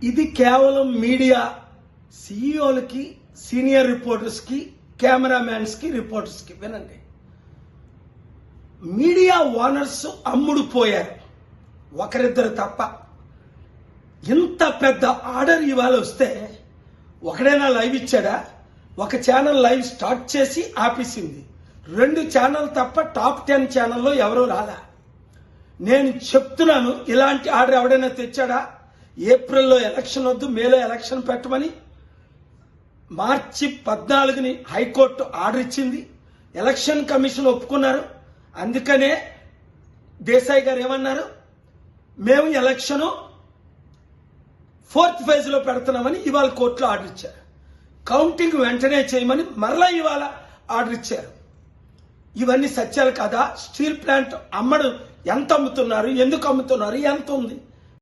ఇది కేవలం media సీఈఓలకి, senior రిపోర్టర్స్కి, కెమెరామ్యాన్స్కి, రిపోర్టర్స్కి వినండి. మీడియా ఓనర్స్ అమ్ముడు పోయారు, ఒకరిద్దరు తప్ప. ఇంత పెద్ద ఆర్డర్ ఇవాళ వస్తే ఒకడైనా లైవ్ ఇచ్చాడా? ఒక ఛానల్ లైవ్ స్టార్ట్ చేసి ఆపేసింది. 2 ఛానల్ తప్ప టాప్ 10 ఛానల్లో ఎవరూ రాలా. నేను చెప్తున్నాను, ఇలాంటి ఆర్డర్ ఎవడైనా తెచ్చాడా? ఏప్రిల్లో ఎలక్షన్ వద్దు, మేలో ఎలక్షన్ పెట్టమని మార్చి 14ని హైకోర్టు ఆర్డర్ ఇచ్చింది. ఎలక్షన్ కమిషన్ ఒప్పుకున్నారు. అందుకనే దేశాయ్ గారు ఏమన్నారు, మేము ఎలక్షన్ 4th ఫేజ్లో పెడుతున్నామని ఇవాళ కోర్టులో ఆర్డర్ ఇచ్చారు. కౌంటింగ్ వెంటనే చేయమని మరలా ఇవాళ ఆర్డర్ ఇచ్చారు. ఇవన్నీ సత్యాలు కదా? స్టీల్ ప్లాంట్ ఎంత అమ్ముతున్నారు, ఎందుకు అమ్ముతున్నారు, ఎంత ఉంది?